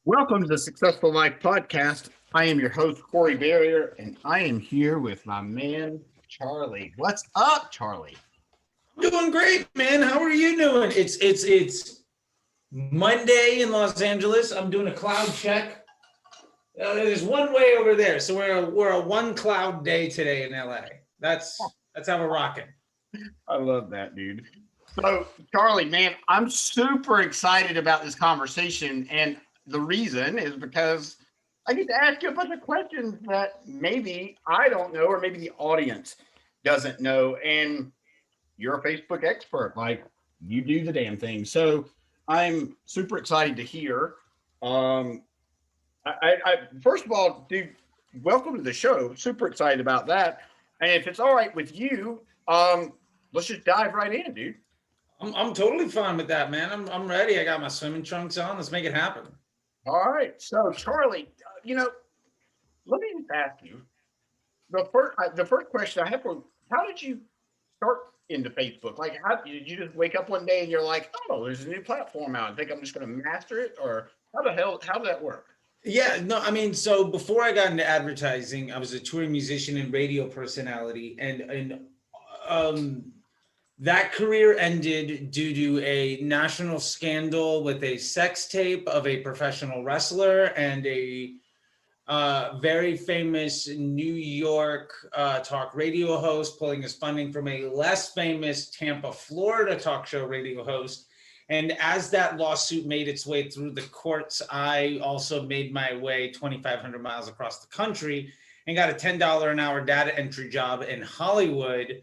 Welcome to the Successful Life Podcast. I am your host, Corey Barrier, and I am here with my man, Charley. What's up, Charley? I'm doing great, man. How are you doing? It's Monday in Los Angeles. I'm doing a cloud check. There's one way over there, so we're a one cloud day today in LA. That's how we're rocking. I love that, dude. So, Charley, man, I'm super excited about this conversation. And the reason is because I get to ask you a bunch of questions that maybe I don't know, or maybe the audience doesn't know. And you're a Facebook expert. Like, you do the damn thing. So I'm super excited to hear. Um, First of all, dude, welcome to the show. Super excited about that. And if it's all right with you, let's just dive right in, dude. I'm totally fine with that, man. I'm ready. I got my swimming trunks on. Let's make it happen. All right. So, Charley, let me just ask you the first question I have for how did you start into Facebook? Like, how did you just wake up one day and you're like, oh, there's a new platform out. I think I'm just going to master it, or how did that work? Yeah, no, I mean, so before I got into advertising, I was a touring musician and radio personality, and um, that career ended due to a national scandal with a sex tape of a professional wrestler and a very famous New York talk radio host pulling his funding from a less famous Tampa, Florida talk show radio host. And as that lawsuit made its way through the courts, I also made my way 2,500 miles across the country and got a $10 an hour data entry job in Hollywood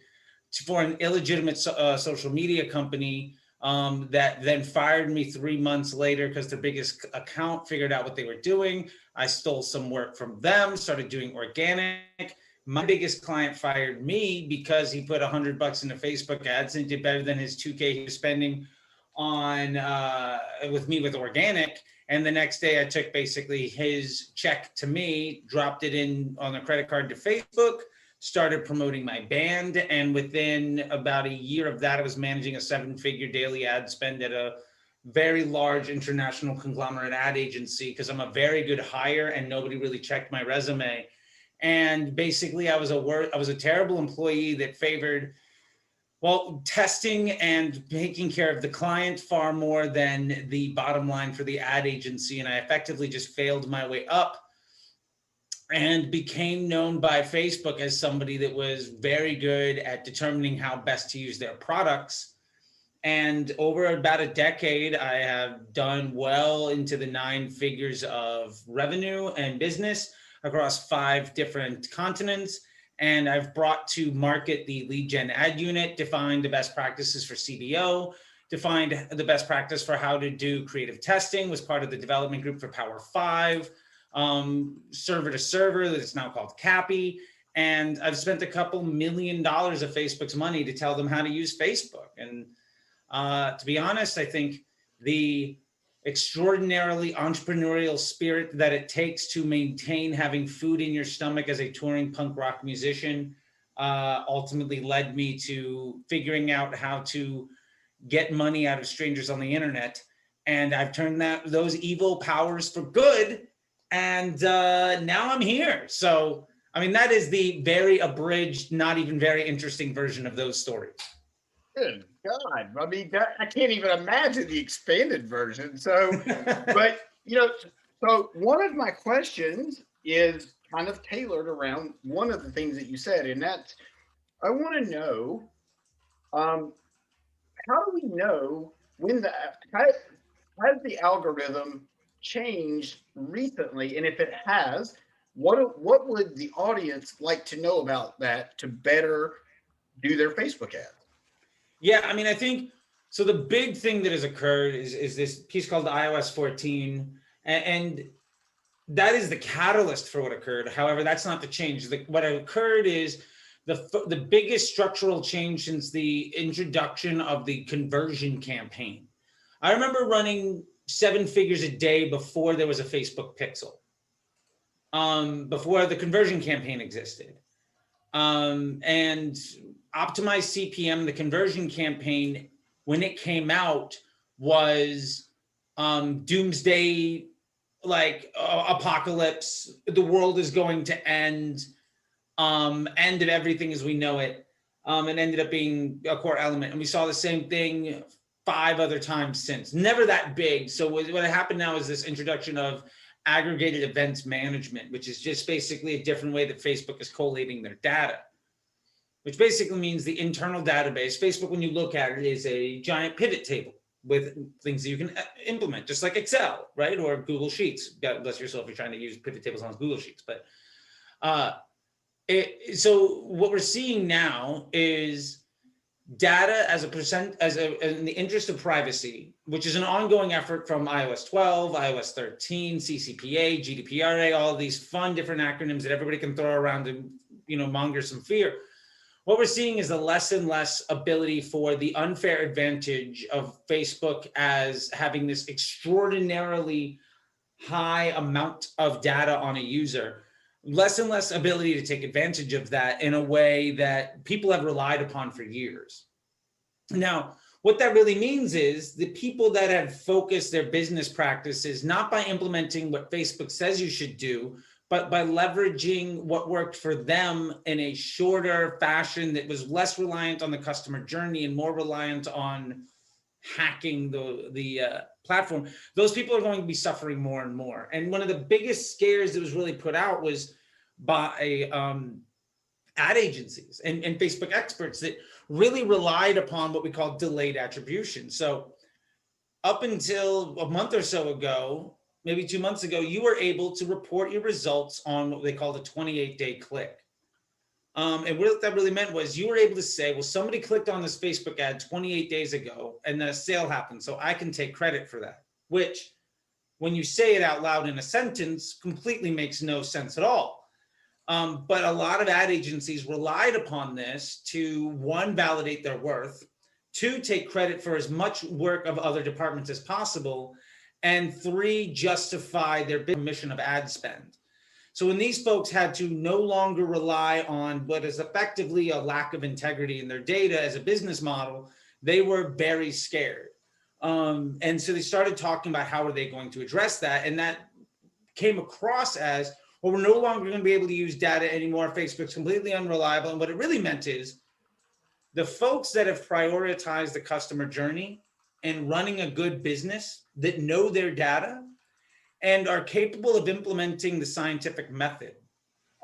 for an illegitimate social media company that then fired me 3 months later because their biggest account figured out what they were doing. I stole some work from them, started doing organic. My biggest client fired me because he put $100 into Facebook ads and did better than his 2K he was spending on with me with organic. And the next day I took basically his check to me, dropped it in on a credit card to Facebook, started promoting my band. And within about a year of that, I was managing a 7-figure daily ad spend at a very large international conglomerate ad agency because I'm a very good hire and nobody really checked my resume. And basically I was a terrible employee that favored testing and taking care of the client far more than the bottom line for the ad agency. And I effectively just failed my way up and became known by Facebook as somebody that was very good at determining how best to use their products. And over about a decade, I have done well into the 9 figures of revenue and business across 5 different continents. And I've brought to market the lead gen ad unit, defined the best practices for CBO, defined the best practice for how to do creative testing, was part of the development group for Power 5, server to server, that's now called Cappy. And I've spent a couple $1 million of Facebook's money to tell them how to use Facebook. And to be honest, I think the extraordinarily entrepreneurial spirit that it takes to maintain having food in your stomach as a touring punk rock musician ultimately led me to figuring out how to get money out of strangers on the internet. And I've turned those evil powers for good. And now I'm here. So, I mean, that is the very abridged, not even very interesting version of those stories. Good God. I mean, I can't even imagine the expanded version. So, but, so one of my questions is kind of tailored around one of the things that you said, and that's I want to know how do we know has the algorithm changed recently? And if it has, what would the audience like to know about that to better do their Facebook ads? Yeah, I mean, I think so. The big thing that has occurred is this piece called iOS 14, and that is the catalyst for what occurred. However, that's not the change. What occurred is the biggest structural change since the introduction of the conversion campaign. I remember running 7 figures a day before there was a Facebook Pixel, before the conversion campaign existed. And Optimized CPM, the conversion campaign, when it came out, was doomsday like apocalypse, the world is going to end, end of everything as we know it. It ended up being a core element. And we saw the same thing 5 other times since. Never that big. So what happened now is this introduction of aggregated events management, which is just basically a different way that Facebook is collating their data, which basically means the internal database. Facebook, when you look at it, is a giant pivot table with things that you can implement, just like Excel, right? Or Google Sheets. God bless yourself if you're trying to use pivot tables on Google Sheets. But so what we're seeing now is data as a percent, in the interest of privacy, which is an ongoing effort from iOS 12, iOS 13, CCPA, GDPR, all of these fun different acronyms that everybody can throw around to, monger some fear. What we're seeing is a less and less ability for the unfair advantage of Facebook as having this extraordinarily high amount of data on a user, less and less ability to take advantage of that in a way that people have relied upon for years. Now, what that really means is the people that have focused their business practices not by implementing what Facebook says you should do, but by leveraging what worked for them in a shorter fashion that was less reliant on the customer journey and more reliant on hacking the platform, those people are going to be suffering more and more. And one of the biggest scares that was really put out was by ad agencies and Facebook experts that really relied upon what we call delayed attribution. So up until a month or so ago, maybe 2 months ago, you were able to report your results on what they call the 28-day click. And what that really meant was you were able to say, well, somebody clicked on this Facebook ad 28 days ago and then a sale happened, so I can take credit for that, which when you say it out loud in a sentence completely makes no sense at all. But a lot of ad agencies relied upon this to, 1, validate their worth, 2, take credit for as much work of other departments as possible, and 3, justify their mission of ad spend. So when these folks had to no longer rely on what is effectively a lack of integrity in their data as a business model, they were very scared. And so they started talking about how are they going to address that. And that came across as, well, we're no longer going to be able to use data anymore. Facebook's completely unreliable. And what it really meant is the folks that have prioritized the customer journey and running a good business that know their data and are capable of implementing the scientific method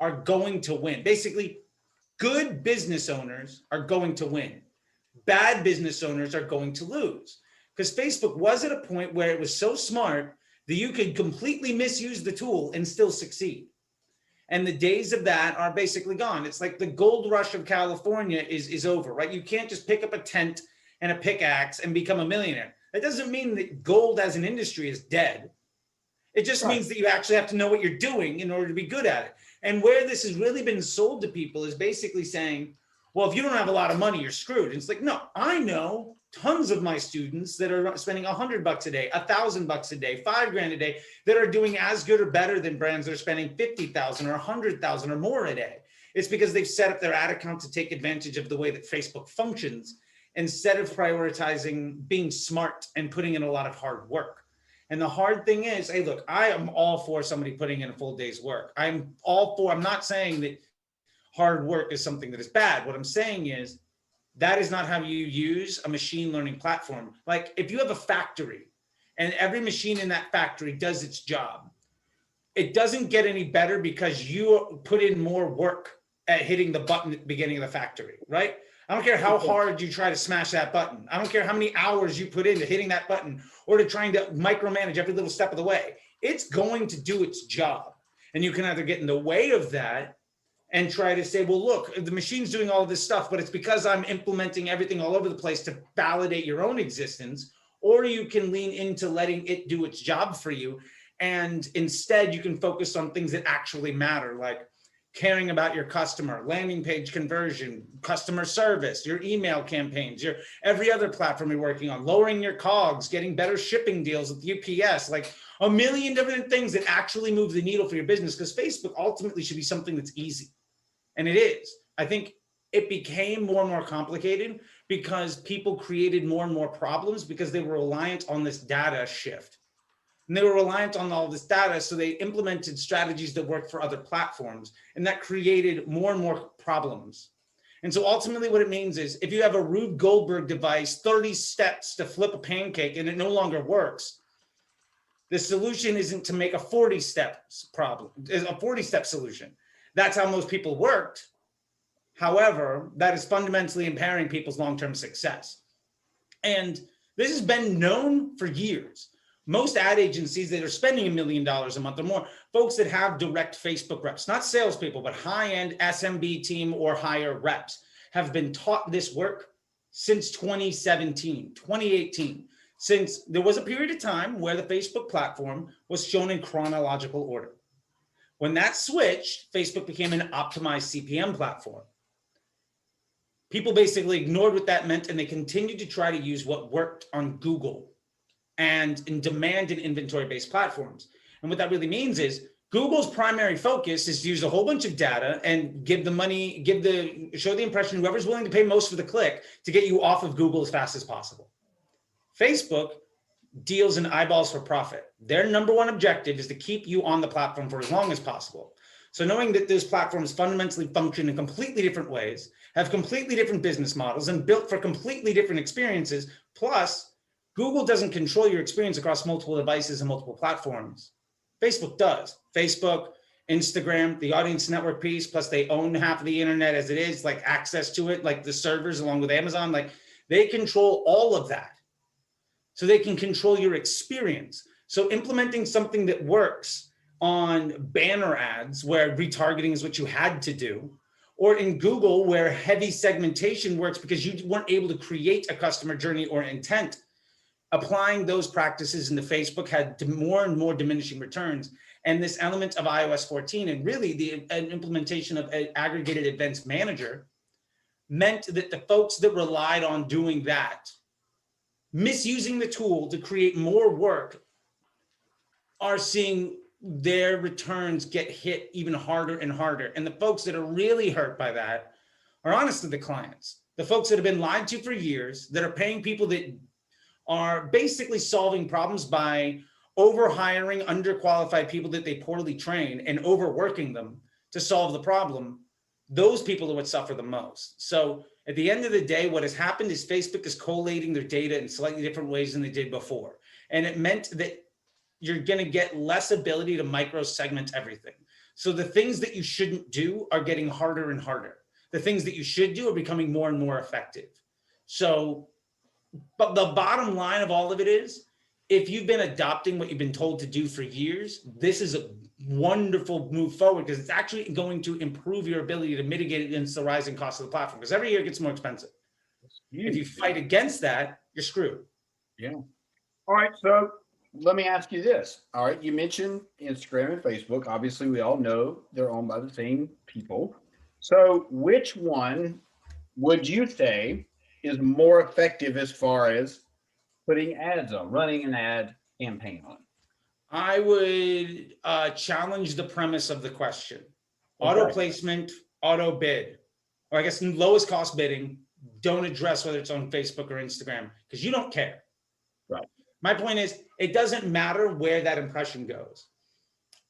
are going to win. Basically, good business owners are going to win. Bad business owners are going to lose. Because Facebook was at a point where it was so smart that you could completely misuse the tool and still succeed. And the days of that are basically gone. It's like the gold rush of California is over, right? You can't just pick up a tent and a pickaxe and become a millionaire. That doesn't mean that gold as an industry is dead. It just means that you actually have to know what you're doing in order to be good at it. And where this has really been sold to people is basically saying, well, if you don't have a lot of money, you're screwed. And it's like, no, I know tons of my students that are spending $100 a day, $1,000 a day, $5,000 a day, that are doing as good or better than brands that are spending $50,000 or $100,000 or more a day. It's because they've set up their ad account to take advantage of the way that Facebook functions instead of prioritizing being smart and putting in a lot of hard work. And the hard thing is, hey, look, I am all for somebody putting in a full day's work. I'm not saying that hard work is something that is bad. What I'm saying is that is not how you use a machine learning platform. Like if you have a factory and every machine in that factory does its job, it doesn't get any better because you put in more work at hitting the button at the beginning of the factory, right? I don't care how hard you try to smash that button. I don't care how many hours you put into hitting that button or to trying to micromanage every little step of the way. It's going to do its job. And you can either get in the way of that and try to say, well, look, the machine's doing all of this stuff, but it's because I'm implementing everything all over the place to validate your own existence. Or you can lean into letting it do its job for you. And instead, you can focus on things that actually matter, like caring about your customer, landing page conversion, customer service, your email campaigns, your every other platform you're working on, lowering your COGS, getting better shipping deals with UPS, like a million different things that actually move the needle for your business, because Facebook ultimately should be something that's easy. And it is. I think it became more and more complicated because people created more and more problems because they were reliant on this data shift. And they were reliant on all this data. So they implemented strategies that worked for other platforms. And that created more and more problems. And so ultimately what it means is if you have a Rube Goldberg device, 30 steps to flip a pancake and it no longer works, the solution isn't to make a 40-step problem, is a 40-step solution. That's how most people worked. However, that is fundamentally impairing people's long-term success. And this has been known for years. Most ad agencies that are spending $1 million a month or more, folks that have direct Facebook reps, not salespeople, but high-end SMB team or higher reps, have been taught this work since 2017, 2018, since there was a period of time where the Facebook platform was shown in chronological order. When that switched, Facebook became an optimized CPM platform. People basically ignored what that meant, and they continued to try to use what worked on Google and in demand and inventory-based platforms. And what that really means is Google's primary focus is to use a whole bunch of data and give the money, show the impression, whoever's willing to pay most for the click to get you off of Google as fast as possible. Facebook deals in eyeballs for profit. Their number one objective is to keep you on the platform for as long as possible. So knowing that those platforms fundamentally function in completely different ways, have completely different business models, and built for completely different experiences, plus Google doesn't control your experience across multiple devices and multiple platforms. Facebook does. Facebook, Instagram, the audience network piece, plus they own half of the internet as it is, like access to it, like the servers along with Amazon, like they control all of that. So they can control your experience. So implementing something that works on banner ads where retargeting is what you had to do, or in Google where heavy segmentation works because you weren't able to create a customer journey or intent, applying those practices into Facebook had more and more diminishing returns. And this element of iOS 14 and really the implementation of an aggregated events manager meant that the folks that relied on doing that, misusing the tool to create more work, are seeing their returns get hit even harder and harder. And the folks that are really hurt by that are honestly the clients, the folks that have been lied to for years, that are paying people that are basically solving problems by overhiring underqualified people that they poorly train and overworking them to solve the problem. Those people are what suffer the most. So at the end of the day, what has happened is Facebook is collating their data in slightly different ways than they did before. And it meant that you're going to get less ability to micro segment everything. So the things that you shouldn't do are getting harder and harder. The things that you should do are becoming more and more effective. So, but the bottom line of all of it is, if you've been adopting what you've been told to do for years, this is a wonderful move forward because it's actually going to improve your ability to mitigate against the rising cost of the platform because every year it gets more expensive. If you fight against that, you're screwed. Yeah. All right. So let me ask you this. All right. You mentioned Instagram and Facebook. Obviously, we all know they're owned by the same people. So which one would you say is more effective as far as putting ads on, running an ad campaign on? I would challenge the premise of the question. Okay. Auto placement, auto bid, or I guess lowest cost bidding. Don't address whether it's on Facebook or Instagram because you don't care. Right. My point is, it doesn't matter where that impression goes.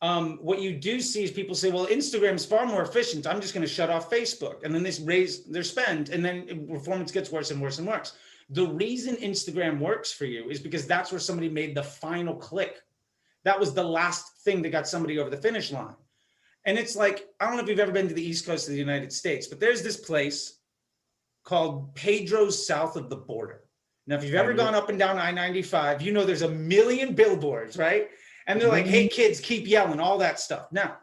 What you do see is people say, well, Instagram's far more efficient. I'm just going to shut off Facebook. And then they raise their spend and then performance gets worse and worse and worse. The reason Instagram works for you is because that's where somebody made the final click. That was the last thing that got somebody over the finish line. And it's like, I don't know if you've ever been to the East Coast of the United States, but there's this place called Pedro's south of the border. Now, if you've ever gone up and down I-95, you know there's a million billboards, right? And they're like, hey, kids, keep yelling, all that stuff. Now,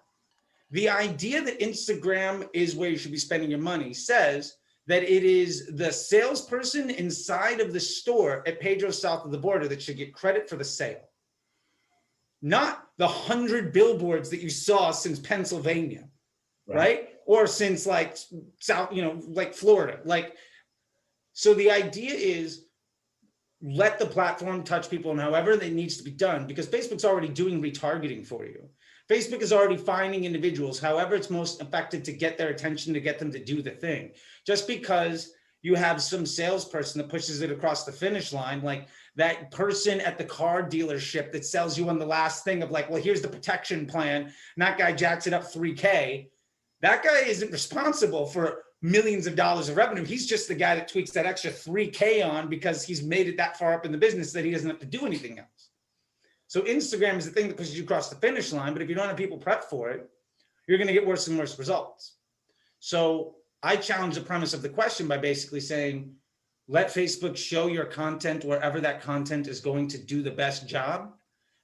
the idea that Instagram is where you should be spending your money says that it is the salesperson inside of the store at Pedro's south of the border that should get credit for the sale. Not the 100 billboards that you saw since Pennsylvania, right? Or since like South, like Florida. Like, so the idea is let the platform touch people and however it needs to be done, because Facebook's already doing retargeting for you. Facebook is already finding individuals, however it's most effective to get their attention, to get them to do the thing. Just because you have some salesperson that pushes it across the finish line, like that person at the car dealership that sells you on the last thing of like, well, here's the protection plan. And that guy jacks it up 3K. That guy isn't responsible for millions of dollars of revenue. He's just the guy that tweaks that extra 3K on because he's made it that far up in the business that he doesn't have to do anything else. So Instagram is the thing that pushes you across the finish line. But if you don't have people prep for it, you're going to get worse and worse results. So I challenge the premise of the question by basically saying, let Facebook show your content wherever that content is going to do the best job.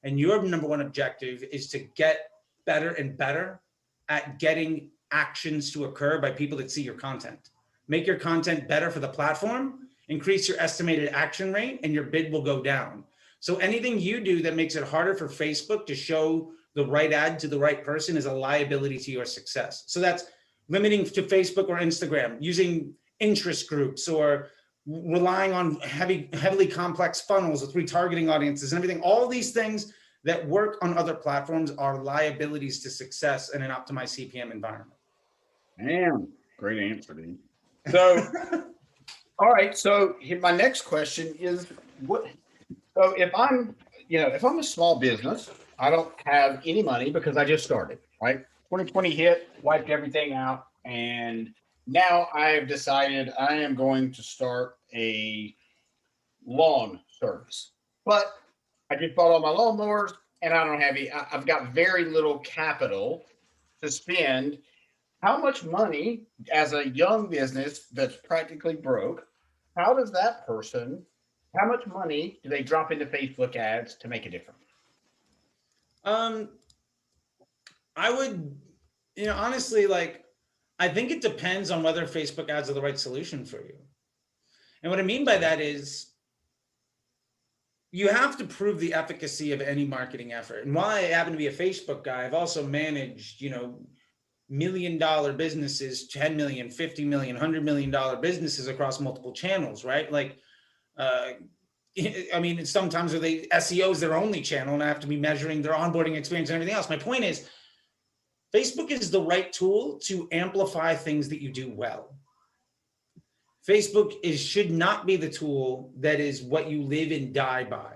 And your number one objective is to get better and better at getting actions to occur by people that see your content. Make your content better for the platform, increase your estimated action rate, and your bid will go down. So anything you do that makes it harder for Facebook to show the right ad to the right person is a liability to your success. So that's limiting to Facebook or Instagram, using interest groups, or relying on heavily complex funnels with retargeting audiences and everything. All these things that work on other platforms are liabilities to success in an optimized CPM environment. Damn, great answer, dude. So, all right. So my next question is, what? So if I'm a small business, I don't have any money because I just started, right? 2020 hit, wiped everything out, and now I have decided I am going to start a lawn service. But I just bought all my lawnmowers, and I don't have I've got very little capital to spend. How much money, as a young business that's practically broke, how much money do they drop into Facebook ads to make a difference? I would, honestly, I think it depends on whether Facebook ads are the right solution for you. And what I mean by that is you have to prove the efficacy of any marketing effort. And while I happen to be a Facebook guy, I've also managed, $1 million businesses, 10 million, 50 million, $100 million businesses across multiple channels, right? Sometimes SEO is their only channel and I have to be measuring their onboarding experience and everything else. My point is, Facebook is the right tool to amplify things that you do well. Facebook should not be the tool that is what you live and die by.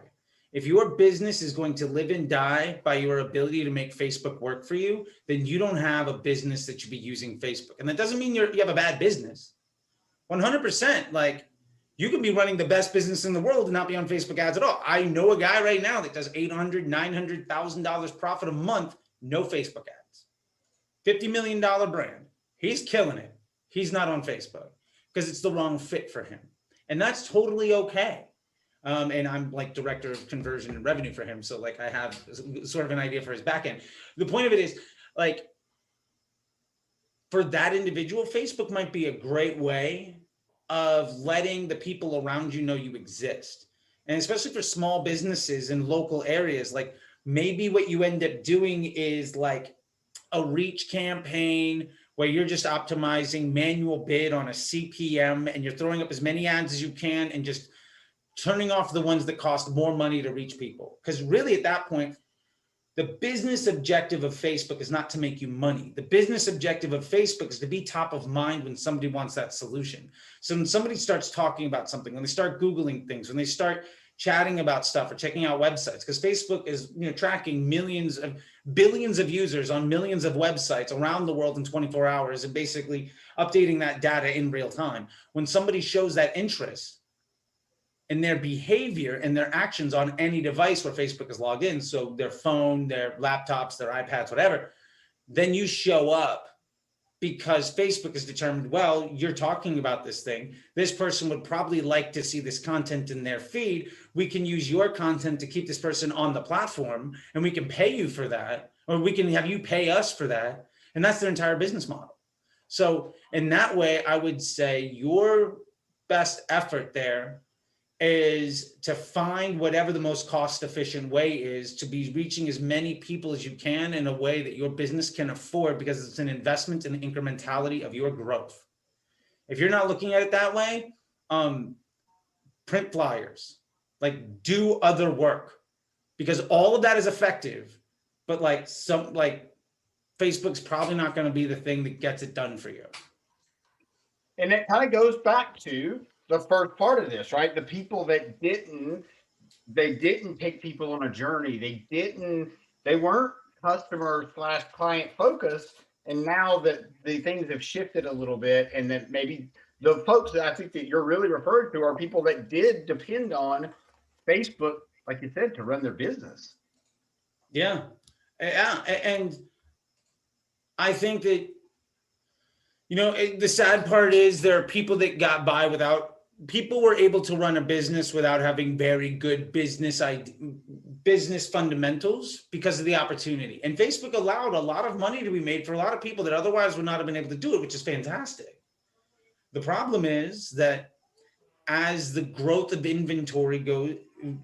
If your business is going to live and die by your ability to make Facebook work for you, then you don't have a business that should be using Facebook. And that doesn't mean you have a bad business. 100%. You can be running the best business in the world and not be on Facebook ads at all. I know a guy right now that does $800,000, $900,000 profit a month, no Facebook ads. $50 million brand. He's killing it. He's not on Facebook because it's the wrong fit for him. And that's totally okay. And I'm director of conversion and revenue for him. So I have sort of an idea for his back end. The point of it is for that individual, Facebook might be a great way of letting the people around you know you exist. And especially for small businesses in local areas, maybe what you end up doing is a reach campaign where you're just optimizing manual bid on a CPM and you're throwing up as many ads as you can and just turning off the ones that cost more money to reach people. Because really at that point, the business objective of Facebook is not to make you money. The business objective of Facebook is to be top of mind when somebody wants that solution. So when somebody starts talking about something, when they start Googling things, when they start chatting about stuff or checking out websites, because Facebook is tracking billions of users on millions of websites around the world in 24 hours and basically updating that data in real time. When somebody shows that interest in their behavior and their actions on any device where Facebook is logged in, so their phone, their laptops, their iPads, whatever, then you show up because Facebook has determined, well, you're talking about this thing. This person would probably like to see this content in their feed. We can use your content to keep this person on the platform and we can pay you for that, or we can have you pay us for that. And that's their entire business model. So in that way, I would say your best effort there is to find whatever the most cost efficient way is to be reaching as many people as you can in a way that your business can afford, because it's an investment in the incrementality of your growth. If you're not looking at it that way, print flyers, do other work, because all of that is effective, but Facebook's probably not going to be the thing that gets it done for you. And it kind of goes back to the first part of this, right? The people that didn't they didn't take people on a journey. They weren't customer slash client focused. And now that the things have shifted a little bit, and that maybe the folks that I think that you're really referring to are people that did depend on Facebook, like you said, to run their business. Yeah. Yeah. And I think that, the sad part is there are people that got by without, people were able to run a business without having very good business fundamentals because of the opportunity. And Facebook allowed a lot of money to be made for a lot of people that otherwise would not have been able to do it, which is fantastic. The problem is that as the growth of inventory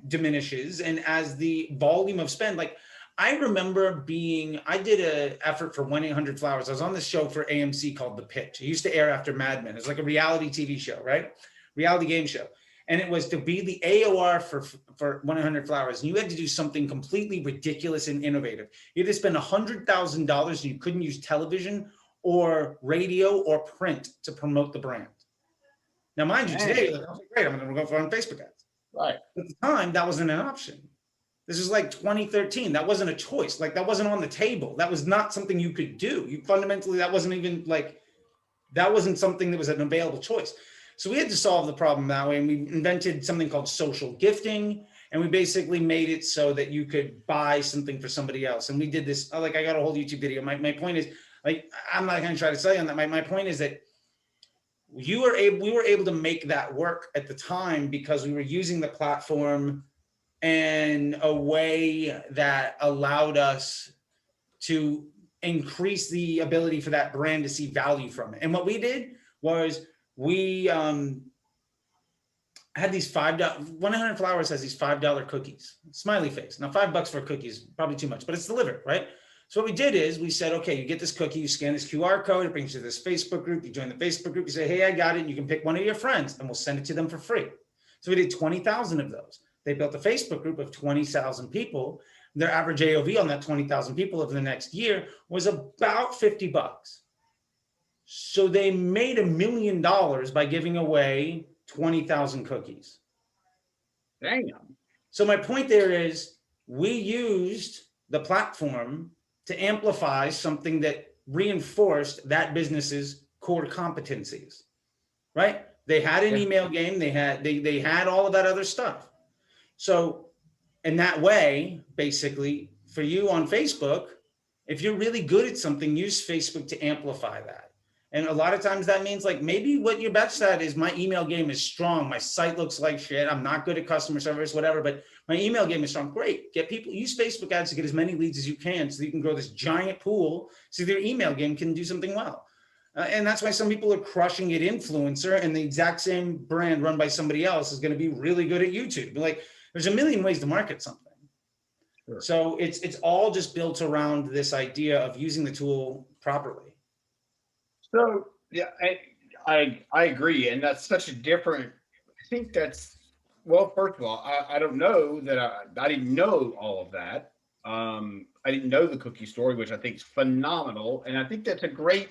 diminishes, and as the volume of spend, like I remember I did an effort for 1-800-Flowers. I was on this show for AMC called The Pitch. It used to air after Mad Men. It was like a reality TV show, right? Reality game show. And it was to be the AOR for 1-800-Flowers. And you had to do something completely ridiculous and innovative. You had to spend $100,000 and you couldn't use television or radio or print to promote the brand. Now, mind you, today, you're like, oh, great, I'm going to go on Facebook ads. Right. At the time, that wasn't an option. This is like 2013. That wasn't a choice. Like that wasn't on the table. That was not something you could do. Fundamentally, that wasn't even that wasn't something that was an available choice. So we had to solve the problem that way. And we invented something called social gifting. And we basically made it so that you could buy something for somebody else. And we did this, I got a whole YouTube video. My point is, I'm not going to try to sell you on that. My point is that we were able to make that work at the time because we were using the platform in a way that allowed us to increase the ability for that brand to see value from it. And what we did was we had these $5, 1-800-Flowers has these $5 cookies, smiley face. Now $5 for a cookie is probably too much, but it's delivered, right? So what we did is we said, okay, you get this cookie, you scan this QR code, it brings you to this Facebook group, you join the Facebook group, you say, hey, I got it, and you can pick one of your friends and we'll send it to them for free. So we did 20,000 of those. They built a Facebook group of 20,000 people. Their average AOV on that 20,000 people over the next year was about $50. So they made $1 million by giving away 20,000 cookies. Damn. So my point there is we used the platform to amplify something that reinforced that business's core competencies, right? They had an email game. They had all of that other stuff. So in that way, basically, for you on Facebook, if you're really good at something, use Facebook to amplify that. And a lot of times that means like maybe what your best at is my email game is strong. My site looks like shit. I'm not good at customer service, whatever, but my email game is strong. Great. Get people, use Facebook ads to get as many leads as you can so that you can grow this giant pool so their email game can do something well. And that's why some people are crushing it influencer, and the exact same brand run by somebody else is going to be really good at YouTube. Like there's a million ways to market something. Sure. So it's all just built around this idea of using the tool properly. So yeah, I agree, and that's such a different. I think that's well. First of all, I don't know that I didn't know all of that. I didn't know the cookie story, which I think is phenomenal, and I think that's a great.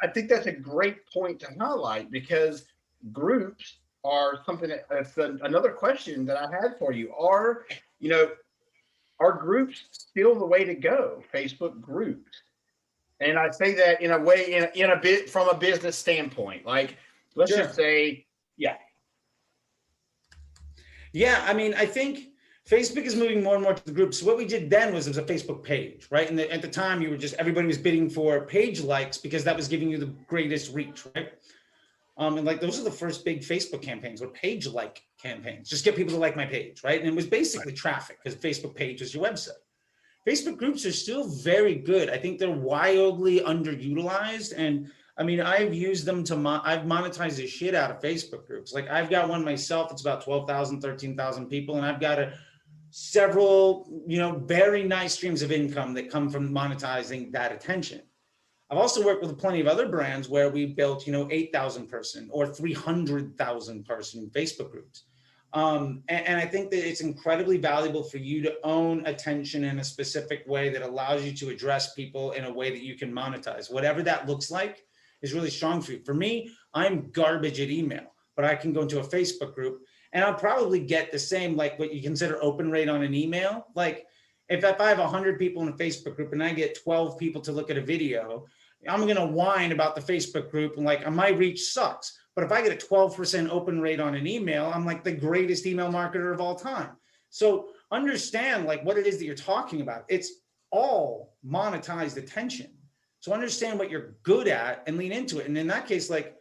I think that's a great point to highlight because groups are something that's another question that I had for you. Are groups still the way to go? Facebook groups. And I say that in a way, in a bit from a business standpoint. Like, let's just say, yeah. Yeah, I mean, I think Facebook is moving more and more to the groups. So what we did then was a Facebook page, right? And at the time, everybody was bidding for page likes because that was giving you the greatest reach, right? And like those are the first big Facebook campaigns, were page like campaigns. Just get people to like my page, right? And it was basically traffic because Facebook page was your website. Facebook groups are still very good. I think they're wildly underutilized. And I mean, I've used them I've monetized the shit out of Facebook groups. Like I've got one myself. It's about 12,000, 13,000 people. And I've got several, very nice streams of income that come from monetizing that attention. I've also worked with plenty of other brands where we built, 8,000 person or 300,000 person Facebook groups. And I think that it's incredibly valuable for you to own attention in a specific way that allows you to address people in a way that you can monetize. Whatever that looks like is really strong for you. For me, I'm garbage at email, but I can go into a Facebook group And I'll probably get the same, like what you consider open rate on an email. Like if I have 100 people in a Facebook group and I get 12 people to look at a video, I'm going to whine about the Facebook group and like my reach sucks. But if I get a 12% open rate on an email, I'm like the greatest email marketer of all time. So understand like what it is that you're talking about. It's all monetized attention. So understand what you're good at and lean into it. And in that case, like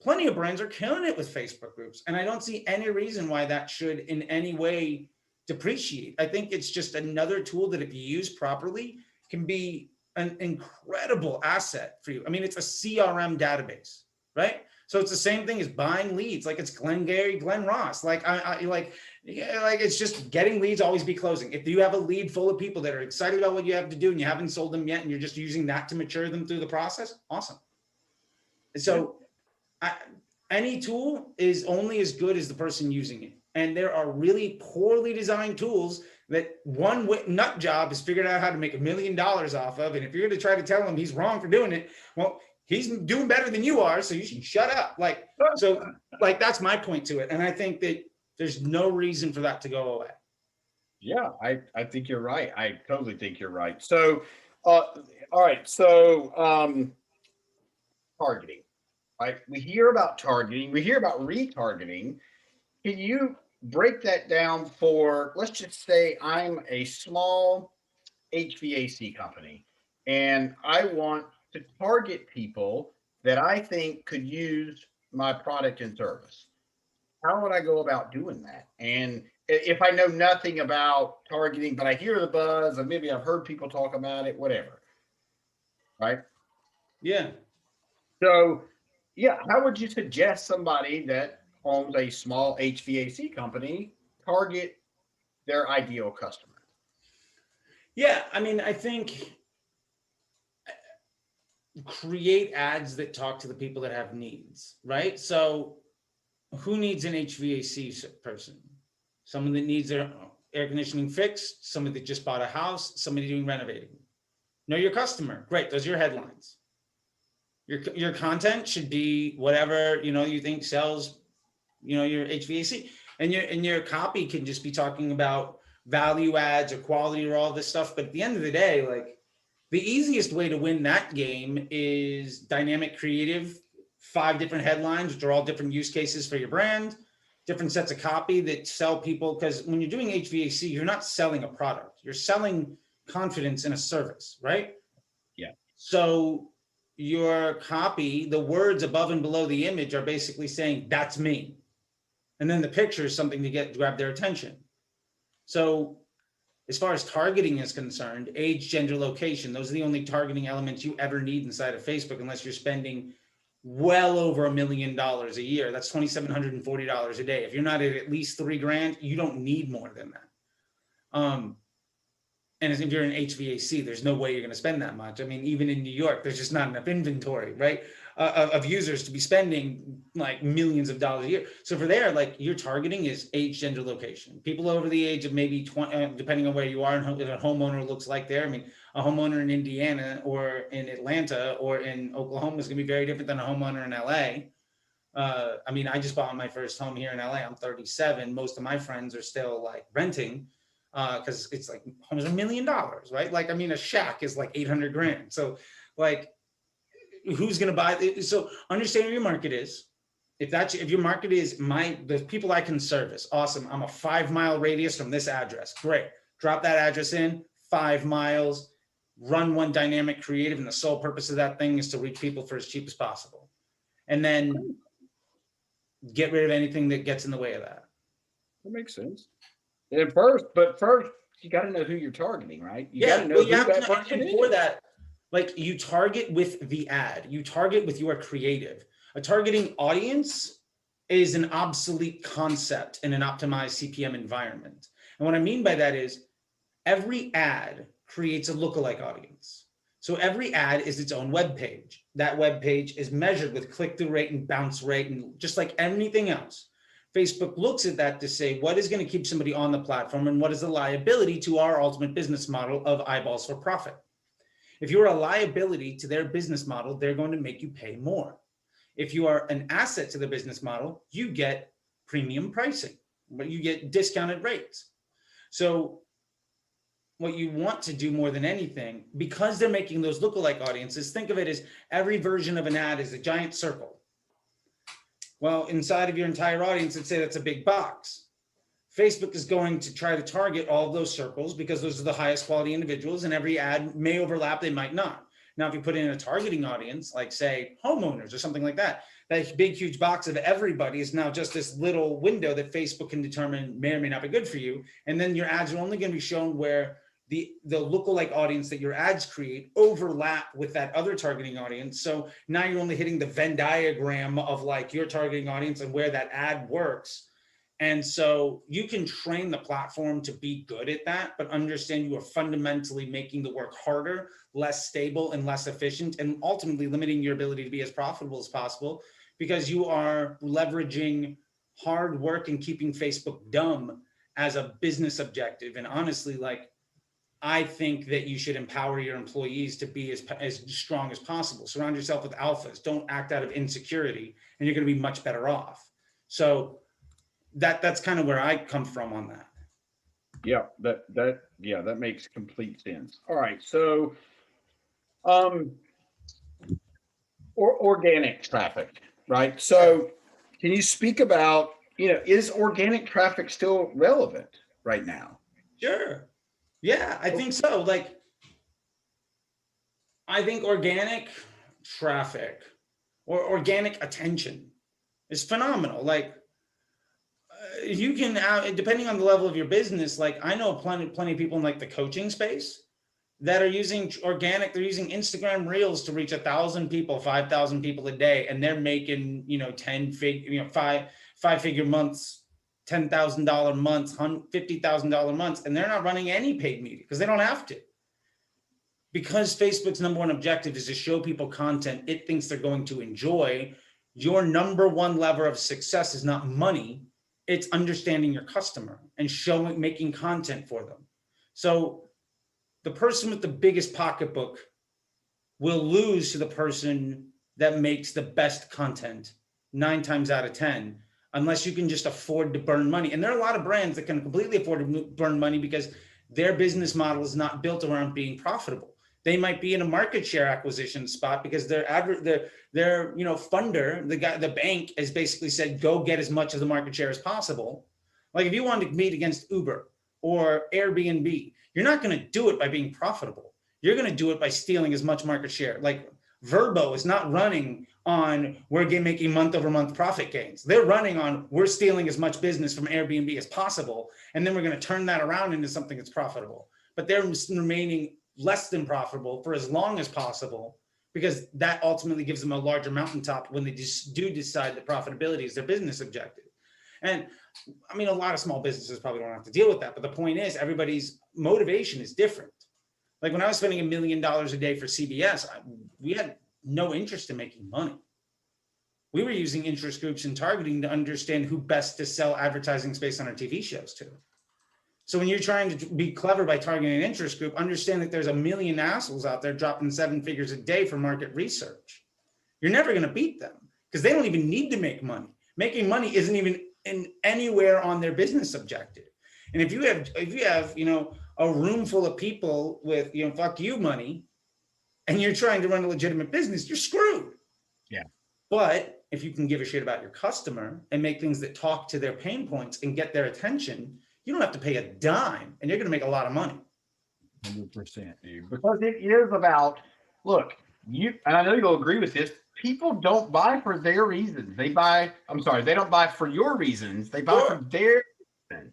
plenty of brands are killing it with Facebook groups. And I don't see any reason why that should in any way depreciate. I think it's just another tool that if you use properly can be an incredible asset for you. I mean, it's a CRM database, right? So it's the same thing as buying leads. Like it's Glengarry, Glen Ross. Like it's just getting leads, always be closing. If you have a lead full of people that are excited about what you have to do and you haven't sold them yet, and you're just using that to mature them through the process, awesome. So any tool is only as good as the person using it. And there are really poorly designed tools that one nut job has figured out how to make $1 million off of. And if you're going to try to tell him he's wrong for doing it, well, he's doing better than you are, so you should shut up. Like that's my point to it. And I think that there's no reason for that to go away. Yeah, I think you're right. I totally think you're right. So, all right. So, targeting, right? We hear about targeting. We hear about retargeting. Can you break that down for, let's just say I'm a small HVAC company and I want to target people that I think could use my product and service. How would I go about doing that? And if I know nothing about targeting, but I hear the buzz, and maybe I've heard people talk about it, whatever. Right? Yeah. So, yeah, how would you suggest somebody that owns a small HVAC company target their ideal customer? Yeah, I mean, I think create ads that talk to the people that have needs, right? So who needs an HVAC person? Someone that needs their air conditioning fixed, somebody that just bought a house, somebody doing renovating. Know your customer. Great. Those are your headlines. Your content should be whatever, you think sells, your HVAC, and your copy can just be talking about value adds or quality or all this stuff. But at the end of the day, like the easiest way to win that game is dynamic creative, 5 different headlines, which are all different use cases for your brand, different sets of copy that sell people. Because when you're doing HVAC, you're not selling a product, you're selling confidence in a service, right? Yeah. So your copy, the words above and below the image are basically saying, that's me. And then the picture is something to grab their attention. So as far as targeting is concerned, age, gender, location, those are the only targeting elements you ever need inside of Facebook, unless you're spending well over $1 million a year. That's $2,740 a day. If you're not at least $3,000, you don't need more than that. And if you're in HVAC, there's no way you're going to spend that much. I mean, even in New York, there's just not enough inventory, right, of users to be spending like millions of dollars a year. So for there, like your targeting is age, gender, location. People over the age of maybe 20, depending on where you are and what a homeowner looks like there. I mean, a homeowner in Indiana or in Atlanta or in Oklahoma is going to be very different than a homeowner in LA. I mean, I just bought my first home here in LA. I'm 37. Most of my friends are still like renting. Because it's like homes are $1 million, right? Like, I mean, a shack is like 800 grand. So like, who's going to buy it? So understand where your market is. If your market is the people I can service, awesome. I'm a 5-mile radius from this address. Great. Drop that address in 5 miles, run one dynamic creative. And the sole purpose of that thing is to reach people for as cheap as possible. And then get rid of anything that gets in the way of that. That makes sense. And first, you got to know who you're targeting, right? You got to know who that person is. For that, like you target with the ad, you target with your creative. A targeting audience is an obsolete concept in an optimized CPM environment. And what I mean by that is every ad creates a lookalike audience. So every ad is its own web page. That web page is measured with click-through rate and bounce rate, and just like anything else. Facebook looks at that to say, what is going to keep somebody on the platform and what is the liability to our ultimate business model of eyeballs for profit? If you're a liability to their business model, they're going to make you pay more. If you are an asset to the business model, you get premium pricing. but you get discounted rates. So what you want to do more than anything, because they're making those lookalike audiences, think of it as every version of an ad is a giant circle. Well, inside of your entire audience, let's say that's a big box. Facebook is going to try to target all of those circles because those are the highest quality individuals, and every ad may overlap, they might not. Now, if you put in a targeting audience, like say homeowners or something like that, that big, huge box of everybody is now just this little window that Facebook can determine may or may not be good for you. And then your ads are only going to be shown where the lookalike audience that your ads create overlap with that other targeting audience. So now you're only hitting the Venn diagram of like your targeting audience and where that ad works. And so you can train the platform to be good at that, but understand you are fundamentally making the work harder, less stable, and less efficient, and ultimately limiting your ability to be as profitable as possible because you are leveraging hard work and keeping Facebook dumb as a business objective. And honestly, like, I think that you should empower your employees to be as strong as possible. Surround yourself with alphas. Don't act out of insecurity, and you're going to be much better off. So that's kind of where I come from on that. Yeah, that makes complete sense. All right, so organic traffic, right? So can you speak about, is organic traffic still relevant right now? Sure. Yeah, I think so. Like, I think organic traffic or organic attention is phenomenal. Like, you can, depending on the level of your business, like I know plenty of people in like the coaching space that are using organic. They're using Instagram Reels to reach 1,000 people, 5,000 people a day, and they're making five-figure months, $10,000 months, $50,000 months, and they're not running any paid media because they don't have to. Because Facebook's number one objective is to show people content it thinks they're going to enjoy. Your number one lever of success is not money. It's understanding your customer and making content for them. So the person with the biggest pocketbook will lose to the person that makes the best content 9 times out of 10, unless you can just afford to burn money. And there are a lot of brands that can completely afford to burn money because their business model is not built around being profitable. They might be in a market share acquisition spot because their funder, the bank has basically said, go get as much of the market share as possible. Like if you wanted to compete against Uber or Airbnb, you're not going to do it by being profitable. You're going to do it by stealing as much market share. Like Verbo is not running on we're making month over month profit gains. They're running on we're stealing as much business from Airbnb as possible. And then we're going to turn that around into something that's profitable. But they're remaining less than profitable for as long as possible because that ultimately gives them a larger mountaintop when they just do decide that profitability is their business objective. And I mean, a lot of small businesses probably don't have to deal with that, but the point is everybody's motivation is different. Like when I was spending $1 million a day for CBS, we had no interest in making money. We were using interest groups and targeting to understand who best to sell advertising space on our TV shows to. So when you're trying to be clever by targeting an interest group, understand that there's 1 million assholes out there dropping 7 figures a day for market research. You're never going to beat them because they don't even need to make money. Making money isn't even in anywhere on their business objective. And if you have, a room full of people with, fuck you money, and you're trying to run a legitimate business, you're screwed. Yeah. But if you can give a shit about your customer and make things that talk to their pain points and get their attention, you don't have to pay a dime and you're going to make a lot of money. 100%, dude. Because it is about, look, and I know you'll agree with this, people don't buy for their reasons. They don't buy for your reasons. They buy for their reasons.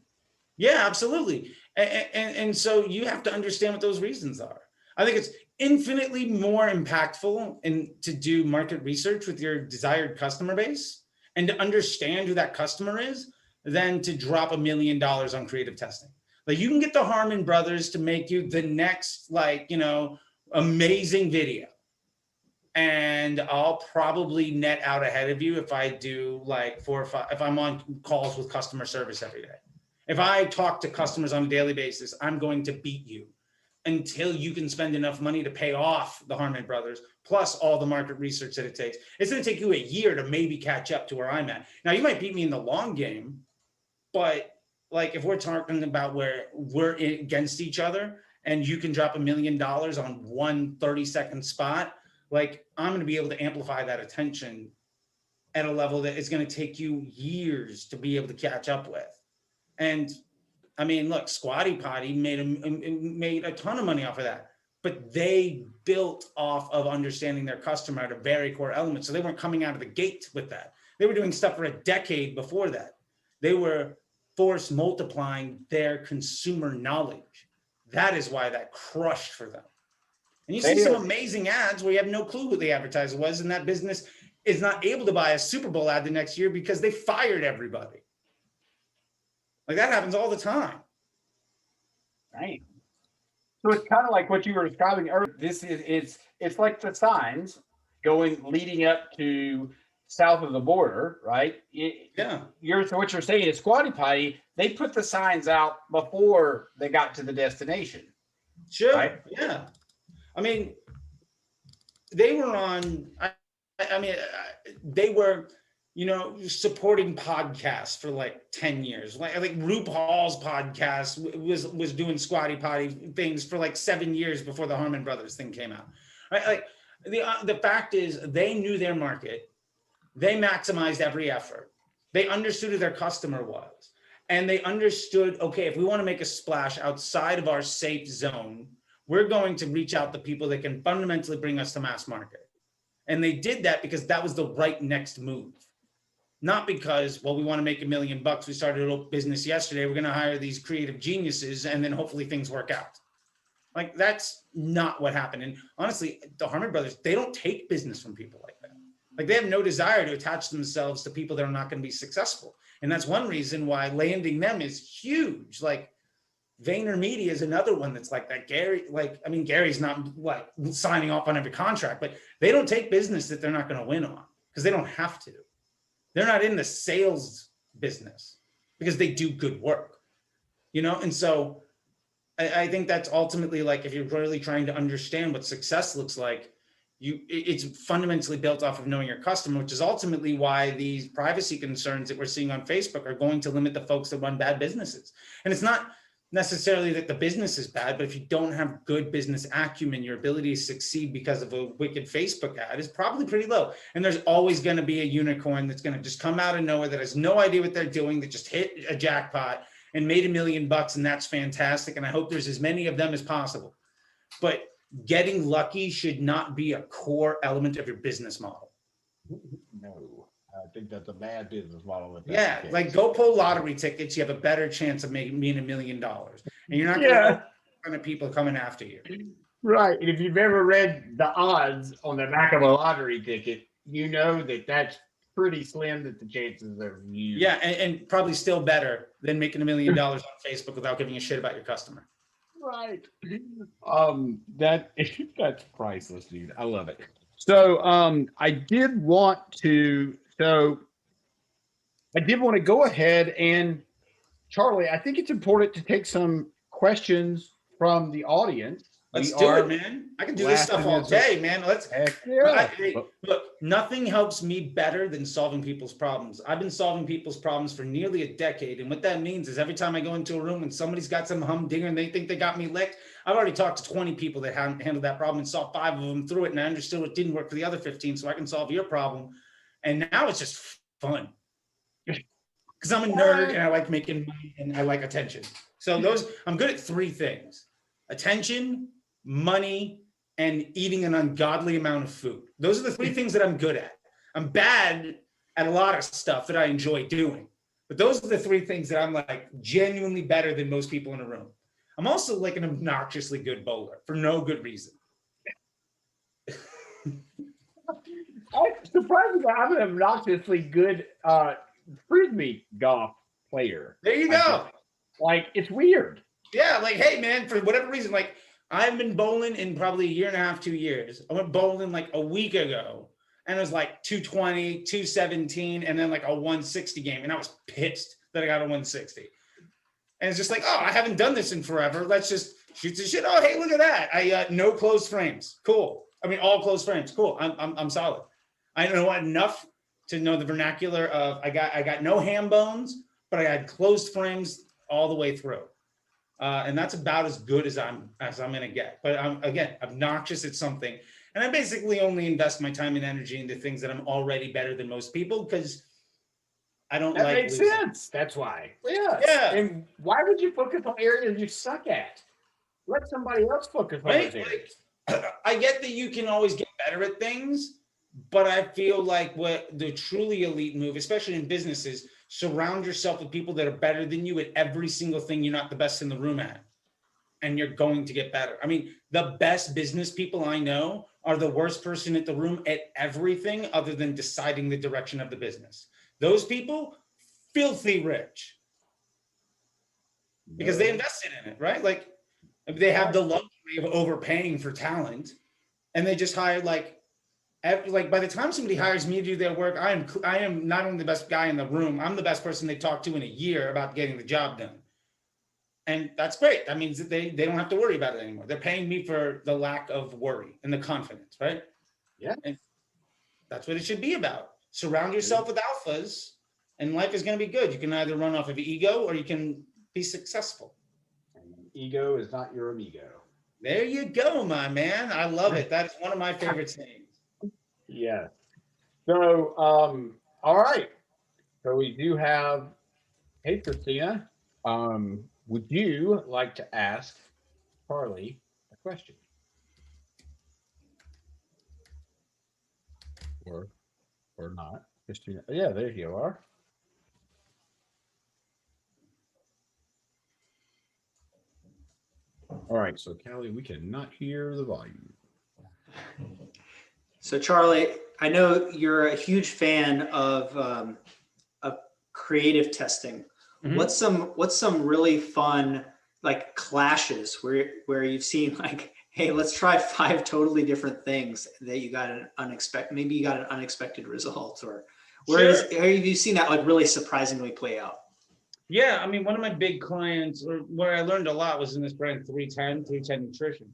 Yeah, absolutely. And so you have to understand what those reasons are. I think it's infinitely more impactful to do market research with your desired customer base and to understand who that customer is than to drop $1 million on creative testing. Like you can get the Harmon brothers to make you the next, amazing video. And I'll probably net out ahead of you if I do 4 or 5, if I'm on calls with customer service every day. If I talk to customers on a daily basis, I'm going to beat you until you can spend enough money to pay off the Harmon brothers, plus all the market research that it takes. It's going to take you a year to maybe catch up to where I'm at. Now, you might beat me in the long game, But like, if we're talking about where we're against each other and you can drop $1 million on one 30-second spot, like, I'm going to be able to amplify that attention at a level that is going to take you years to be able to catch up with. And I mean, look, Squatty Potty made a ton of money off of that, but they built off of understanding their customer at a very core element. So they weren't coming out of the gate with that. They were doing stuff for a decade before that. They were force multiplying their consumer knowledge. That is why that crushed for them. And you see some amazing ads where you have no clue who the advertiser was, and that business is not able to buy a Super Bowl ad the next year because they fired everybody. Like, that happens all the time. Right. So it's kind of like what you were describing earlier. It's like the signs leading up to south of the border, right? So what you're saying is Squatty Potty, they put the signs out before they got to the destination. Sure. Right? Yeah. I mean, they were on. They were, supporting podcasts for like 10 years. Like RuPaul's podcast was doing Squatty Potty things for like 7 years before the Harmon Brothers thing came out. Right? Like, the fact is, they knew their market. They maximized every effort. They understood who their customer was. And they understood, okay, if we want to make a splash outside of our safe zone, we're going to reach out to people that can fundamentally bring us to mass market. And they did that because that was the right next move. Not because, well, we want to make $1 million. We started a business yesterday. We're going to hire these creative geniuses and then hopefully things work out. Like, that's not what happened. And honestly, the Harmon Brothers, they don't take business from people like that. Like, they have no desire to attach themselves to people that are not going to be successful. And that's one reason why landing them is huge. Like, VaynerMedia is another one that's like that. Gary's not like signing off on every contract, but they don't take business that they're not going to win on because they don't have to. They're not in the sales business because they do good work, And so I think that's ultimately, like, if you're really trying to understand what success looks like, it's fundamentally built off of knowing your customer, which is ultimately why these privacy concerns that we're seeing on Facebook are going to limit the folks that run bad businesses. And it's not necessarily that the business is bad, but if you don't have good business acumen, your ability to succeed because of a wicked Facebook ad is probably pretty low. And there's always going to be a unicorn that's going to just come out of nowhere that has no idea what they're doing, that just hit a jackpot and made $1 million, and that's fantastic. And I hope there's as many of them as possible. But getting lucky should not be a core element of your business model. No, I think that's a bad business model. Yeah, like, go pull lottery tickets. You have a better chance of making $1 million. And you're not going to have people coming after you. Right. And if you've ever read the odds on the back of a lottery ticket, you know that that's pretty slim, that the chances of you. Yeah, and probably still better than making $1 million on Facebook without giving a shit about your customer. Right. That's priceless, dude. I love it. So I did want to go ahead and, Charlie, I think it's important to take some questions from the audience. Let's do it, man. I can do this stuff all day, man. Look, nothing helps me better than solving people's problems. I've been solving people's problems for nearly a decade. And what that means is every time I go into a room and somebody's got some humdinger and they think they got me licked, I've already talked to 20 people that haven't handled that problem and saw 5 of them through it. And I understood what didn't work for the other 15, so I can solve your problem. And now it's just fun. Because I'm a nerd and I like making money and I like attention. So I'm good at 3 things: attention, money, and eating an ungodly amount of food. Those are the 3 things that I'm good at. I'm bad at a lot of stuff that I enjoy doing, but those are the 3 things that I'm like genuinely better than most people in a room. I'm also like an obnoxiously good bowler for no good reason. Surprisingly, I'm an obnoxiously good frisbee golf player. There you go. Like, it's weird. Yeah, like, hey man, for whatever reason, like, I've been bowling in probably 1.5 years, 2 years. I went bowling like a week ago, and it was like 220, 217, and then like a 160 game. And I was pissed that I got a 160. And it's just like, oh, I haven't done this in forever. Let's just shoot some shit. Oh, hey, look at that. I no closed frames. Cool. I mean, all closed frames. Cool. I'm solid. I know enough to know the vernacular of I got no ham bones, but I had closed frames all the way through. And that's about as good as I'm gonna get. But I'm, again, obnoxious at something. And I basically only invest my time and energy into things that I'm already better than most people, because I don't That like makes losing. sense. That's why. Yes. Yeah. And why would you focus on areas you suck at? Let somebody else focus on Right? those areas. Like, I get that you can always get better at things, but I feel like what the truly elite move, especially in businesses, surround yourself with people that are better than you at every single thing you're not the best in the room at. And you're going to get better. I mean, the best business people I know are the worst person at the room at everything other than deciding the direction of the business. Those people, filthy rich, because they invested in it, right? Like, they have the luxury of overpaying for talent, and they just hired like by the time somebody hires me to do their work, I am not only the best guy in the room, I'm the best person they talk to in a year about getting the job done. And that's great. That means that they don't have to worry about it anymore. They're paying me for the lack of worry and the confidence, right? Yeah. And that's what it should be about. Surround yourself with alphas, and life is going to be good. You can either run off of ego or you can be successful. Ego is not your amigo. There you go, my man. I love it. That is one of my favorite sayings. Yeah. So, all right. So we do have, hey, Christina, would you like to ask Charley a question? Or not? Christina. Yeah, there you are. All right. So, Callie, we cannot hear the volume. So Charley, I know you're a huge fan of creative testing. Mhm. What's some really fun like clashes where you've seen like, hey, let's try 5 totally different things that you got an unexpected result, or have you seen that like really surprisingly play out? Yeah, I mean, one of my big clients, or where I learned a lot, was in this brand 310 Nutrition.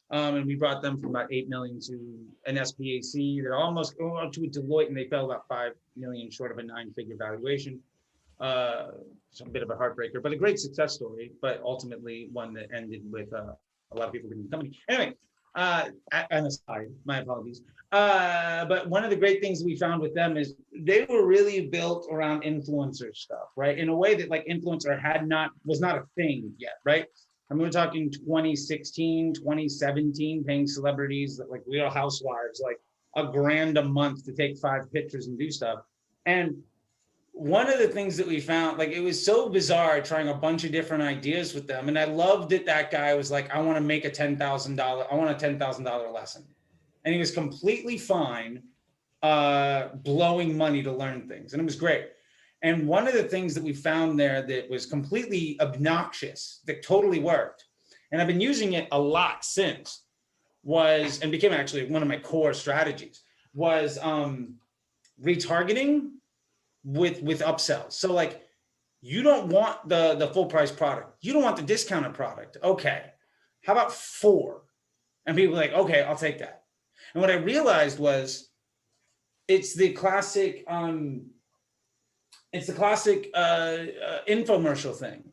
And we brought them from about 8 million to an SPAC. They're almost going to a Deloitte, and they fell about 5 million short of a 9-figure valuation. It's a bit of a heartbreaker, but a great success story, but ultimately one that ended with a lot of people leaving the company. Anyway, an aside, my apologies. But one of the great things we found with them is they were really built around influencer stuff, right? In a way that like influencer was not a thing yet, right? I mean, we're talking 2016, 2017, paying celebrities that like Real Housewives, like $1,000 a month to take 5 pictures and do stuff. And one of the things that we found, like, it was so bizarre trying a bunch of different ideas with them. And I loved that that guy was like, I want to make a $10,000 lesson. And he was completely fine blowing money to learn things. And it was great. And one of the things that we found there that was completely obnoxious, that totally worked, and I've been using it a lot since, and became actually one of my core strategies, was retargeting with upsells. So like, you don't want the full price product. You don't want the discounted product. Okay, how about 4? And people were like, okay, I'll take that. And what I realized was it's the classic infomercial thing.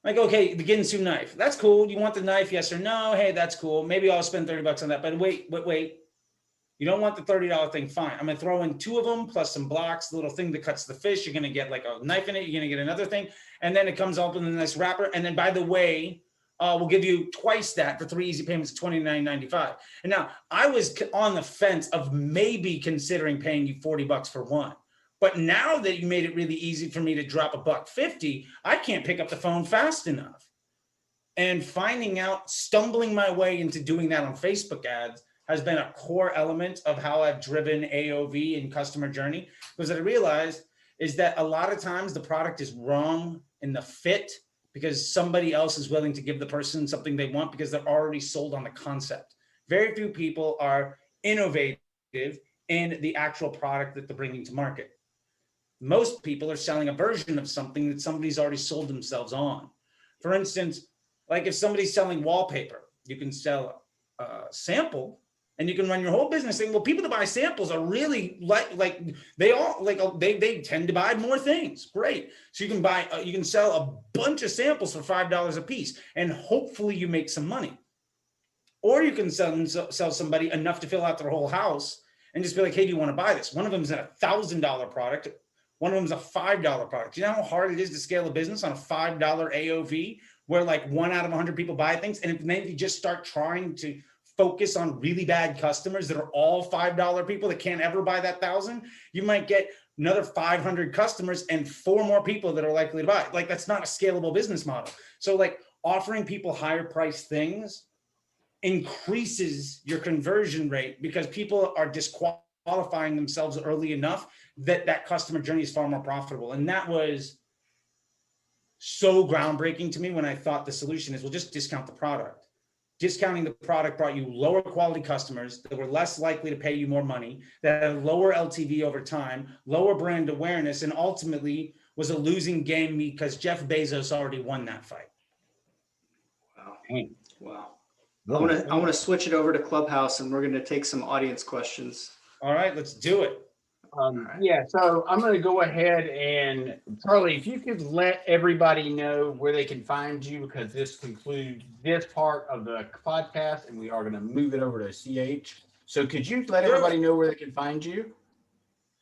Like, okay, the Ginsu knife. That's cool. You want the knife? Yes or no? Hey, that's cool. Maybe I'll spend $30 on that. But wait. You don't want the $30 thing? Fine. I'm going to throw in 2 of them plus some blocks, the little thing that cuts the fish. You're going to get like a knife in it. You're going to get another thing. And then it comes up in a nice wrapper. And then, by the way, we'll give you twice that for 3 easy payments of $29.95. And now I was on the fence of maybe considering paying you $40 for one. But now that you made it really easy for me to drop $1.50, I can't pick up the phone fast enough. And stumbling my way into doing that on Facebook ads has been a core element of how I've driven AOV and customer journey. Because what I realized is that a lot of times the product is wrong in the fit because somebody else is willing to give the person something they want because they're already sold on the concept. Very few people are innovative in the actual product that they're bringing to market. Most people are selling a version of something that somebody's already sold themselves on. For instance, like if somebody's selling wallpaper, you can sell a sample, and you can run your whole business saying, well, people that buy samples are really they tend to buy more things. Great. So you can buy, you can sell a bunch of samples for $5 a piece, and hopefully you make some money. Or you can sell somebody enough to fill out their whole house and just be like, hey, do you want to buy this? One of them is a $1,000 product. One of them is a $5 product. Do you know how hard it is to scale a business on a $5 AOV, where like 1 out of 100 people buy things? And if you just start trying to focus on really bad customers that are all $5 people that can't ever buy that 1,000, you might get another 500 customers and 4 more people that are likely to buy. Like, that's not a scalable business model. So like offering people higher price things increases your conversion rate, because people are disqualifying themselves early enough that customer journey is far more profitable. And that was so groundbreaking to me when I thought the solution is, well, just discount the product. Discounting the product brought you lower quality customers that were less likely to pay you more money, that had lower LTV over time, lower brand awareness, and ultimately was a losing game because Jeff Bezos already won that fight. Wow. Dang. Wow. I want to switch it over to Clubhouse, and we're going to take some audience questions. All right, let's do it. Yeah, so I'm going to go ahead and, Charley, if you could let everybody know where they can find you, because this concludes this part of the podcast, and we are going to move it over to CH. So could you let everybody know where they can find you?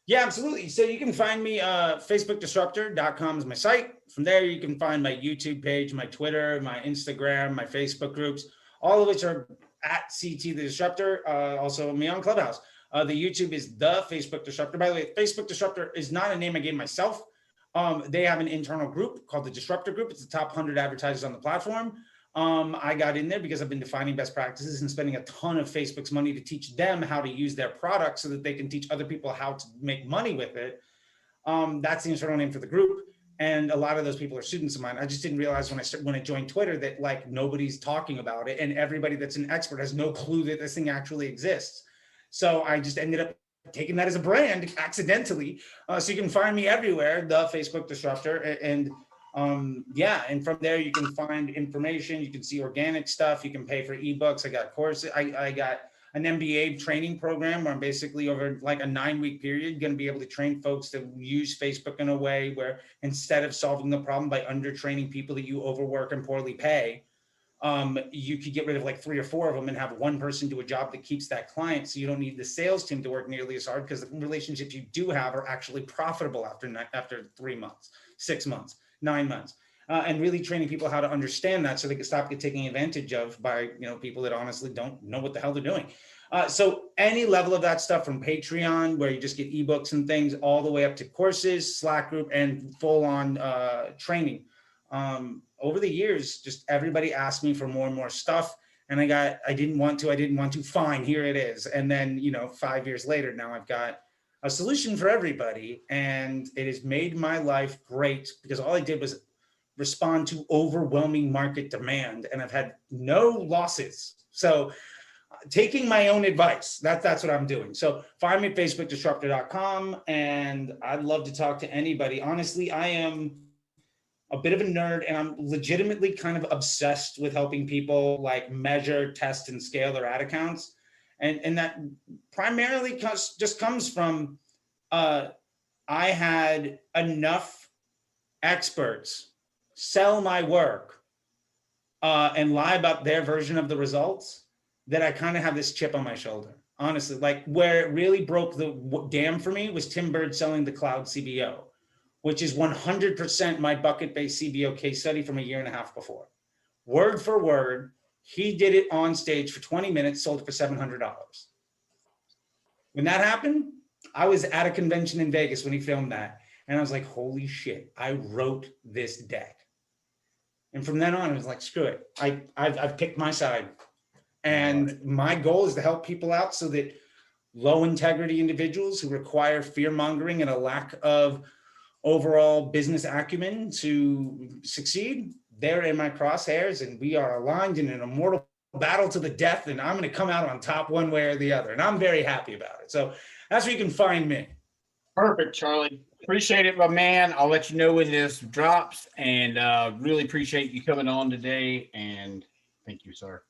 Yeah, absolutely. So you can find me, facebookdisruptor.com is my site. From there, you can find my YouTube page, my Twitter, my Instagram, my Facebook groups, all of which are at CT The Disruptor. Also me on Clubhouse. The YouTube is The Facebook Disruptor. By the way, Facebook Disruptor is not a name I gave myself. They have an internal group called the Disruptor Group. It's the top 100 advertisers on the platform. I got in there because I've been defining best practices and spending a ton of Facebook's money to teach them how to use their product so that they can teach other people how to make money with it. That's the internal name for the group. And a lot of those people are students of mine. I just didn't realize when I joined Twitter that like nobody's talking about it, and everybody that's an expert has no clue that this thing actually exists. So I just ended up taking that as a brand accidentally. So you can find me everywhere, The Facebook Disruptor. And and from there you can find information. You can see organic stuff. You can pay for ebooks. I got courses. I got an MBA training program where I'm basically over like a 9-week period going to be able to train folks to use Facebook in a way where instead of solving the problem by undertraining people that you overwork and poorly pay, you could get rid of like 3 or 4 of them and have one person do a job that keeps that client. So you don't need the sales team to work nearly as hard, because the relationships you do have are actually profitable after 3 months, 6 months, 9 months. And really training people how to understand that so they can stop getting taken advantage of by people that honestly don't know what the hell they're doing. So any level of that stuff, from Patreon, where you just get ebooks and things, all the way up to courses, Slack group, and full-on training. Over the years, just everybody asked me for more and more stuff, and I didn't want to, fine, here it is. And then 5 years later, now I've got a solution for everybody, and it has made my life great, because all I did was respond to overwhelming market demand, and I've had no losses. So taking my own advice, that's what I'm doing. So find me at facebookdisruptor.com, and I'd love to talk to anybody. Honestly, I am a bit of a nerd, and I'm legitimately kind of obsessed with helping people like measure, test, and scale their ad accounts. And that primarily just comes from I had enough experts sell my work and lie about their version of the results that I kind of have this chip on my shoulder. Honestly, like where it really broke the dam for me was Tim Bird selling the cloud CBO, which is 100% my bucket-based CBO case study from a year and a half before. Word for word, he did it on stage for 20 minutes, sold it for $700. When that happened, I was at a convention in Vegas when he filmed that. And I was like, holy shit, I wrote this deck. And from then on, I was like, screw it. I've picked my side. And my goal is to help people out so that low integrity individuals who require fear mongering and a lack of overall business acumen to succeed, they're in my crosshairs, and we are aligned in an immortal battle to the death, and I'm going to come out on top one way or the other. And I'm very happy about it. So that's where you can find me. Perfect, Charley. Appreciate it, my man. I'll let you know when this drops, and really appreciate you coming on today. And thank you, sir.